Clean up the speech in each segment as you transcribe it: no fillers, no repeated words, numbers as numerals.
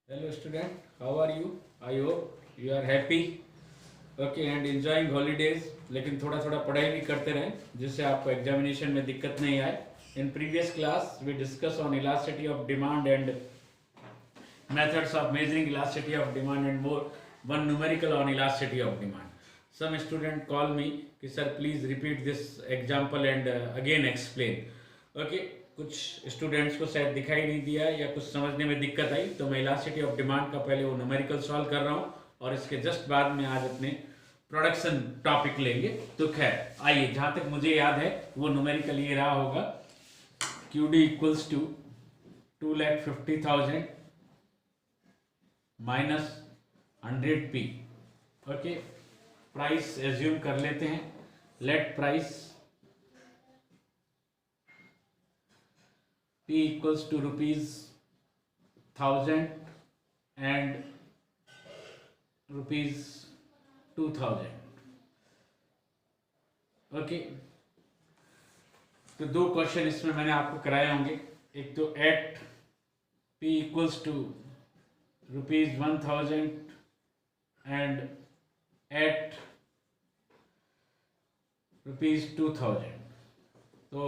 Hello student, how are you? I hope you are happy, okay and enjoying holidays. लेकिन थोड़ा थोड़ा पढ़ाई भी करते रहें जिससे आपको एग्जामिनेशन में दिक्कत नहीं आए. In previous class we discussed on elasticity of demand and methods of measuring elasticity of demand and more one numerical on elasticity of demand. Some student call me कि sir please repeat this example and again explain. Okay, कुछ students को शायद दिखाई नहीं दिया या कुछ समझने में दिक्कत आई तो मैं इलास्टिसिटी ऑफ डिमांड का पहले वो न्यूमेरिकल सॉल्व कर रहा हूँ और इसके जस्ट बाद में आज अपने प्रोडक्शन टॉपिक लेंगे. तो खैर आइए, जहाँ तक मुझे याद है वो न्यूमेरिकल ये रहा होगा Q D equals to 2,50,000 minus 100p. Okay, price assume कर लेते हैं. Let price P equals to rupees 1,000 and rupees 2,000. Okay, तो दो क्वेश्चन इसमें मैंने आपको कराए होंगे. एक तो eight P equals to rupees 1,000 and at rupees 2,000. तो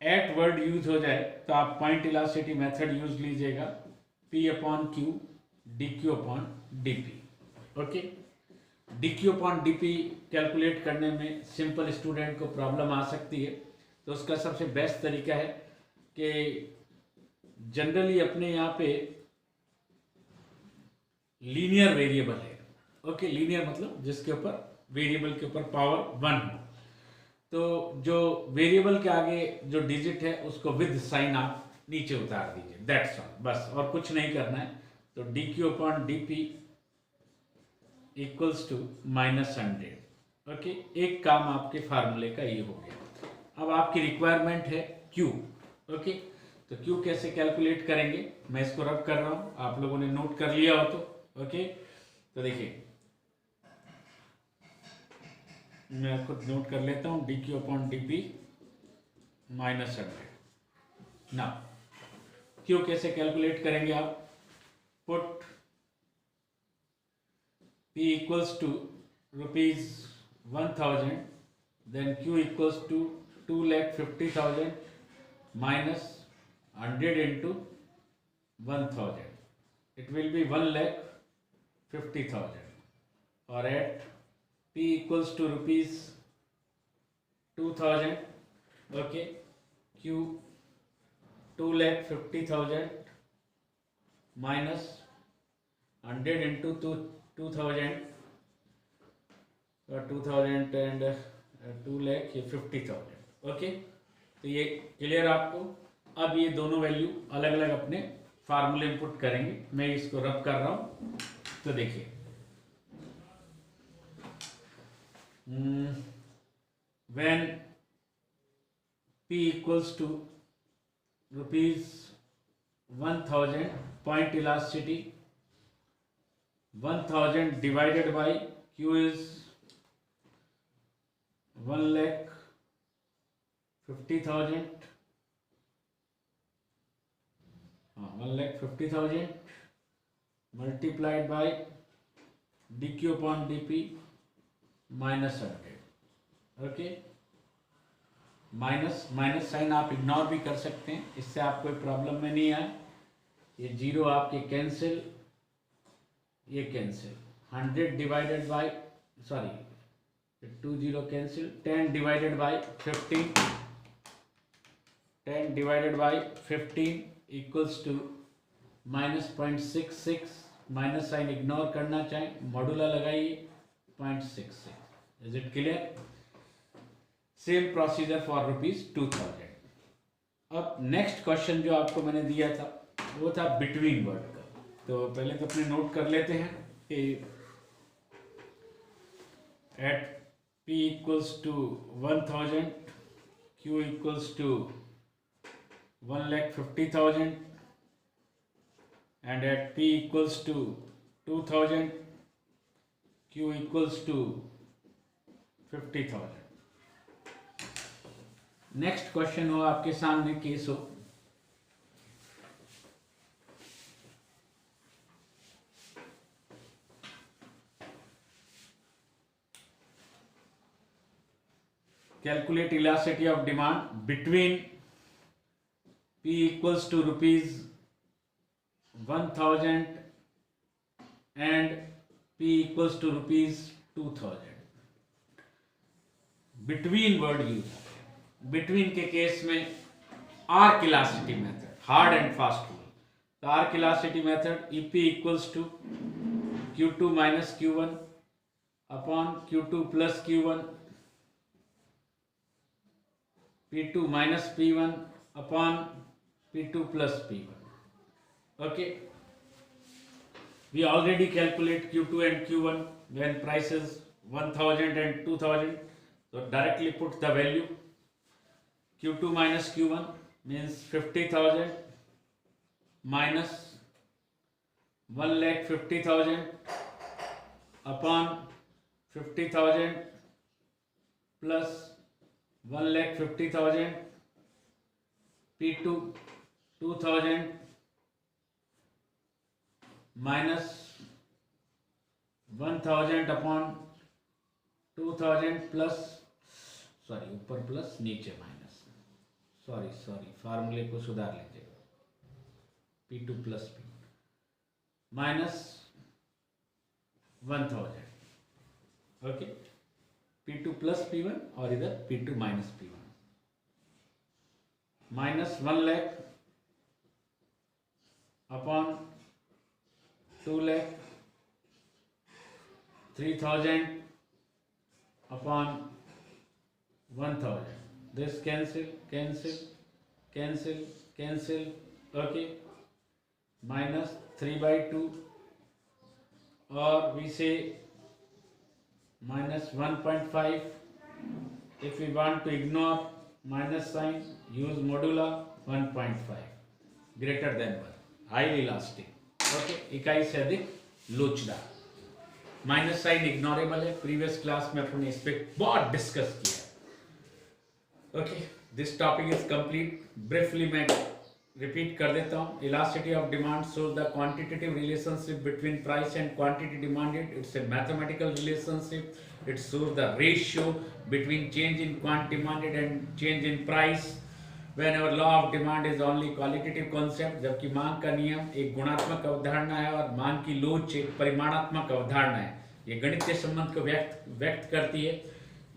एट वर्ड यूज हो जाए तो आप पॉइंट इलास्टिसिटी मेथड यूज लीजिएगा, P upon Q D Q upon D P. Okay, D Q upon D P calculate करने में सिंपल स्टूडेंट को problem आ सकती है. तो उसका सबसे बेस्ट तरीका है कि जनरली अपने यहाँ पे लीनियर वेरिएबल है. ओके, लीनियर मतलब जिसके ऊपर वेरिएबल के ऊपर पावर 1 हो. तो जो वेरिएबल के आगे जो डिजिट है उसको विद साइन आप नीचे उतार दीजिए, दैट्स ऑल, बस और कुछ नहीं करना है. तो D Q upon D P equals to -100. Okay, एक काम आपके फार्मूले का ये हो गया. अब आपकी रिक्वायरमेंट है क्यू. ओके, तो क्यू कैसे कैलकुलेट करेंगे, मैं इसको रब कर रहा हूँ, आप लोगों ने नोट कर लिया हो तो. ओके, तो देखिए मैं खुद नोट कर लेता हूँ, D Q upon D P -100. ना क्यू कैसे कैलकुलेट करेंगे आप, put P equals to rupees 1,000 then Q equals to 2,50,000 minus 100 into 1,000. It will be 1,50,000 और at P equals to rupees 2,000. Okay, Q 2,50,000 minus 100 into 2,000 और 2,000 and 2,50,000. Okay, तो ये clear आपको. अब ये दोनों वैल्यू अलग अलग अपने फार्मूले इनपुट करेंगे. मैं इसको रब कर रहा हूँ. तो देखिए when P equals to rupees 1,000, point elasticity 1,000 divided by Q is 1,50,000. 1,50,000 multiplied by dq upon dp -100. Okay, minus minus sign आप इग्नोर भी कर सकते हैं, इससे आप कोई प्रॉब्लम में नहीं आए. ये जीरो आपके कैंसिल, ये cancel. 100 divided by 2 0 cancel. 10 divided by 15, 10 divided by 15 equals to -0.66. Minus sign ignore करना चाहें, मॉडुला लगाइए 0.66. Is it clear? Same procedure for rupees 2,000. अब नेक्स्ट क्वेश्चन जो आपको मैंने दिया था वो था बिटवीन वर्ड का. तो पहले तो अपने नोट कर लेते हैं कि at P equals to 1,000, Q equals to 1,50,000 and at P equals to 2,000, Q equals to 50,000. Next question हो आपके सामने केस हो calculate elasticity of demand between P equals to rupees 1000 and P equals to rupees 2000. Between word use, between के case में arc elasticity method, hard and fast rule. The arc elasticity method, EP equals to Q2 minus Q1 upon Q2 plus Q1, P2 minus P1 upon P2 plus P1. Okay. We already calculate Q2 and Q1 when prices 1000 and 2000. So directly put the value. Q2 minus Q1 means 50,000 minus 1,50,000 upon 50,000 plus 1,50,000 P2 2000 minus 1000 upon 2000 plus ऊपर plus नीचे minus फार्मूले को सुधार लीजिएगा P2 plus P minus 1000 okay P2 plus P1 और इधर P2 minus P1 minus 1 lakh upon 2 lakh 3000 upon 1000. This cancel. Okay. Minus 3/2, or we say minus 1.5. If we want to ignore minus sign, use modulo 1.5 greater than 1. Highly elastic. Okay इकाई से अधिक लोचदार. Minus sign ignorable है. Previous class में अपने इस पे बहुत डिस्कस किया. Okay this topic is complete. Briefly मैं रिपीट कर देता हूँ. Elasticity of demand shows the quantitative relationship between price and quantity demanded. It's a mathematical relationship. It shows the ratio between change in quantity demanded and change in price. Whenever law of demand is only qualitative concept, जबकि मांग का नियम एक गुणात्मक अवधारणा है और मांग की लोच एक परिमाणात्मक अवधारणा है. ये गणितीय संबंध को व्यक्त करती है.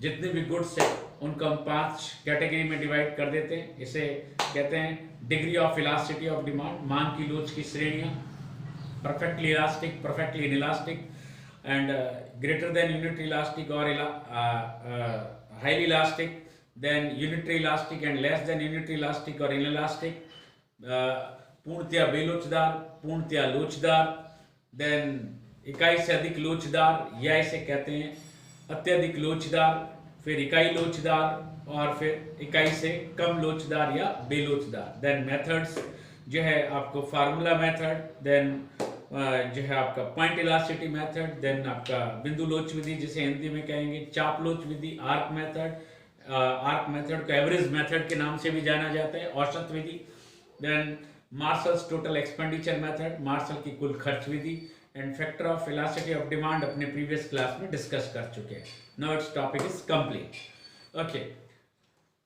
जितने भी गुड्स है उनको हम 5 कैटेगरी में डिवाइड कर देते हैं. इसे कहते हैं degree of elasticity of demand. मांग की लोच की श्रेणियां perfectly elastic, perfectly inelastic and greater than unitary elastic और highly elastic. Then unitary elastic and less than unitary elastic or inelastic. पूर्णतया बेलोचदार, पूर्णतया लोचदार. Then इकाई से अधिक लोचदार या इसे कहते हैं अत्यधिक लोचदार. फिर इकाई लोचदार और फिर इकाई से कम लोचदार या बेलोचदार. Then methods जो है आपको फार्मूला मेथड. Then जो है आपका पॉइंट इलास्टिसिटी मेथड. Then आपका बिंदु लोच विधि जिसे हिंदी में कहेंगे चाप लोच विधि. Arc method. आर्क मेथड को एवरेज मेथड के नाम से भी जाना जाता है. औसत विधि. Then Marshall's total expenditure method, Marshall की कुल खर्च विधि. And factor of elasticity of demand अपने प्रीवियस क्लास में डिस्कस कर चुके हैं. Now it's topic is complete. Okay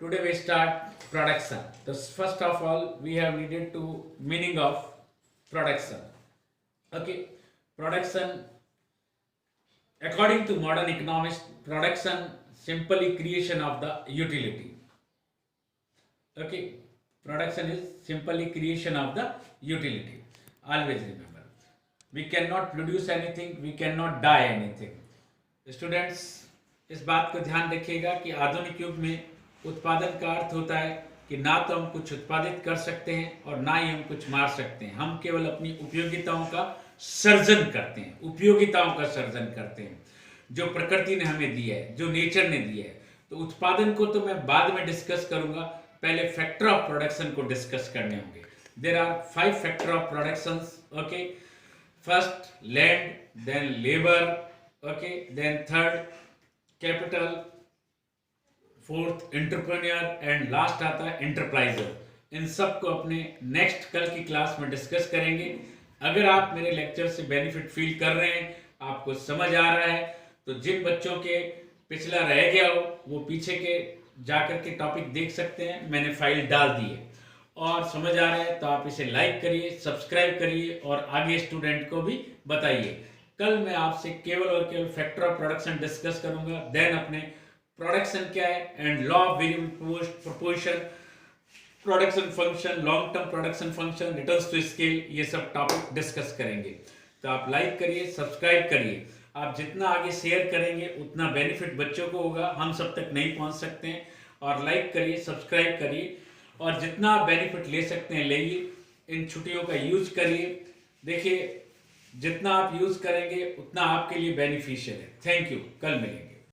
today we start production. तो first of all we have needed to meaning of production. Okay production according to modern economists, production simply creation of the utility. Okay, production is simply creation of the utility. Always remember, we cannot produce anything, we cannot die anything. Students इस बात को ध्यान रखिएगा कि आधुनिक युग में उत्पादन का अर्थ होता है कि ना तो हम कुछ उत्पादित कर सकते हैं और ना ही हम कुछ मार सकते हैं. हम केवल अपनी उपयोगिताओं का सर्जन करते हैं. उपयोगिताओं का सर्जन करते हैं जो प्रकृति ने हमें दिया है, जो नेचर ने दिया है. तो उत्पादन को तो मैं बाद में डिस्कस करूंगा. पहले फैक्टर ऑफ प्रोडक्शन को डिस्कस करने होंगे. There are 5 factor of productions. Okay first land, then labour, okay then third capital, fourth entrepreneur and last आता है एंटरप्राइजर. इन सब को अपने नेक्स्ट कल की क्लास में डिस्कस करेंगे. अगर आप मेरे लेक्चर से बेनिफिट फील कर रहे हैं, आपको समझ आ रहा है, तो जिन बच्चों के पिछला रह गया हो वो पीछे के जाकर के टॉपिक देख सकते हैं, मैंने फाइल डाल दी है। और समझ आ रहा है तो आप इसे लाइक करिए, सब्सक्राइब करिए और आगे स्टूडेंट को भी बताइए। कल मैं आपसे केवल और केवल फैक्टर ऑफ प्रोडक्शन डिस्कस करूंगा, देन अपने प्रोडक्शन क्या है and law of variable proportion, production function, long term production function, returns to scale, ये सब टॉपिक डिस्कस करेंगे। तो आप लाइक करिए, सब्सक्राइब करिए। आप जितना आगे शेयर करेंगे उतना बेनिफिट बच्चों को होगा, हम सब तक नहीं पहुंच सकते हैं। और लाइक करिए, सब्सक्राइब करिए और जितना आप बेनिफिट ले सकते हैं लेइए। इन छुट्टियों का यूज करिए। देखिए जितना आप यूज करेंगे उतना आपके लिए बेनिफिशियल है। थैंक यू, कल मिलेंगे।